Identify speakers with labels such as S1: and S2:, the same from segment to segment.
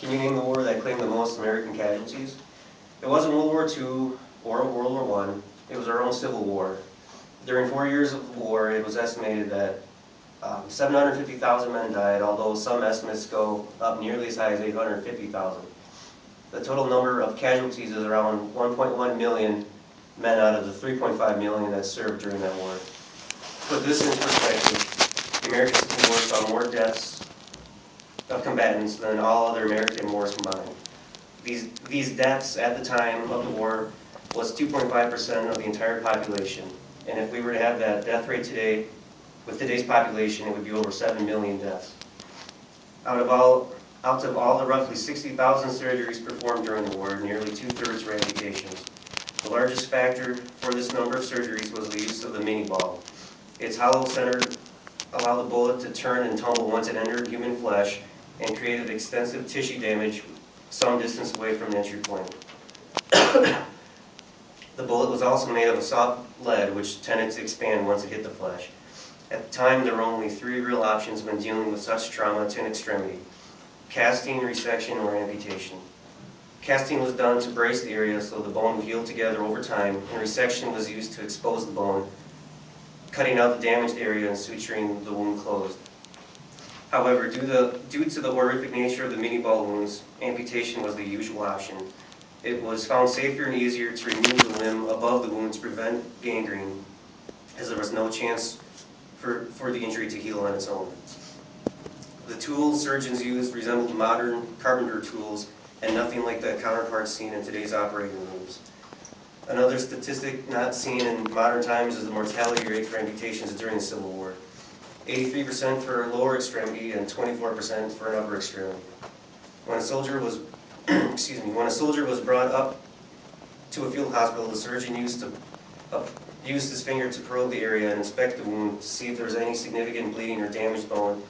S1: Can you name the war that claimed the most American casualties? It wasn't World War II or World War I. It was our own Civil War. During 4 years of the war, it was estimated that 750,000 men died, although some estimates go up nearly as high as 850,000. The total number of casualties is around 1.1 million men out of the 3.5 million that served during that war. To put this in perspective, the American Civil War saw more deaths of combatants than all other American wars combined. These deaths at the time of the war was 2.5% of the entire population. And if we were to have that death rate today, with today's population, it would be over 7 million deaths. Out of all the roughly 60,000 surgeries performed during the war, nearly 2/3 were amputations. The largest factor for this number of surgeries was the use of the mini ball. Its hollow center allowed the bullet to turn and tumble once it entered human flesh and created extensive tissue damage some distance away from the entry point. The bullet was also made of a soft lead which tended to expand once it hit the flesh. At the time, there were only 3 real options when dealing with such trauma to an extremity: casting, resection, or amputation. Casting was done to brace the area so the bone would heal together over time, and resection was used to expose the bone, cutting out the damaged area and suturing the wound closed. However, due to the horrific nature of the mini ball wounds, amputation was the usual option. It was found safer and easier to remove the limb above the wound to prevent gangrene, as there was no chance for the injury to heal on its own. The tools surgeons used resembled modern carpenter tools and nothing like the counterparts seen in today's operating rooms. Another statistic not seen in modern times is the mortality rate for amputations during the Civil War. 83% for a lower extremity and 24% for an upper extremity. When a soldier was brought up to a field hospital, the surgeon used his finger to probe the area and inspect the wound to see if there was any significant bleeding or damaged bone,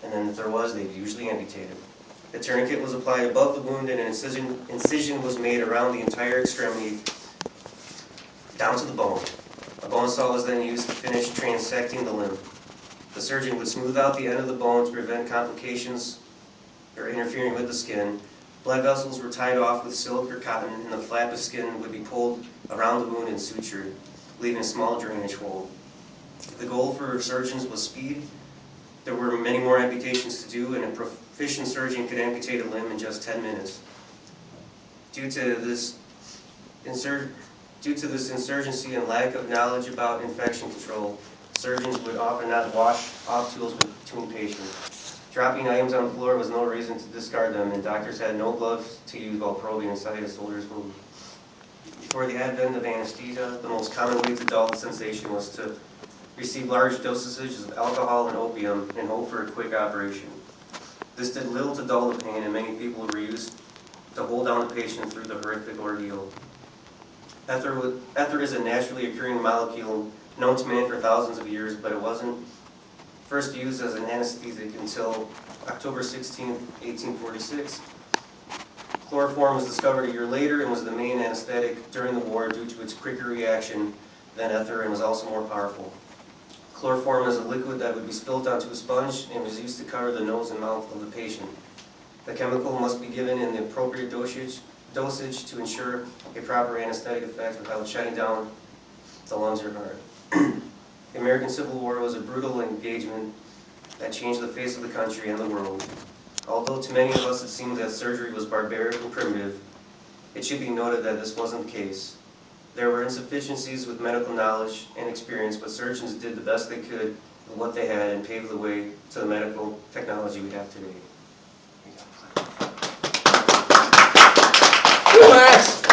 S1: and then if there was, they'd usually amputate it. The tourniquet was applied above the wound and an incision was made around the entire extremity down to the bone. A bone saw was then used to finish transecting the limb. The surgeon would smooth out the end of the bone to prevent complications or interfering with the skin. Blood vessels were tied off with silk or cotton, and the flap of skin would be pulled around the wound and sutured, leaving a small drainage hole. The goal for surgeons was speed. There were many more amputations to do, and a proficient surgeon could amputate a limb in just 10 minutes. Due to this insurgency and lack of knowledge about infection control, surgeons would often not wash off tools between patients. Dropping items on the floor was no reason to discard them, and doctors had no gloves to use while probing inside a soldier's wound. Before the advent of anesthesia, the most common way to dull the sensation was to receive large dosages of alcohol and opium and hope for a quick operation. This did little to dull the pain, and many people were used to hold down the patient through the horrific ordeal. Ether is a naturally occurring molecule known to man for thousands of years, but it wasn't first used as an anesthetic until October 16, 1846. Chloroform was discovered a year later and was the main anesthetic during the war due to its quicker reaction than ether and was also more powerful. Chloroform is a liquid that would be spilled onto a sponge and was used to cover the nose and mouth of the patient. The chemical must be given in the appropriate dosage to ensure a proper anesthetic effect without shutting down the lungs or heart. The American Civil War was a brutal engagement that changed the face of the country and the world. Although to many of us it seemed that surgery was barbaric and primitive, it should be noted that this wasn't the case. There were insufficiencies with medical knowledge and experience, but surgeons did the best they could with what they had and paved the way to the medical technology we have today.
S2: Relax.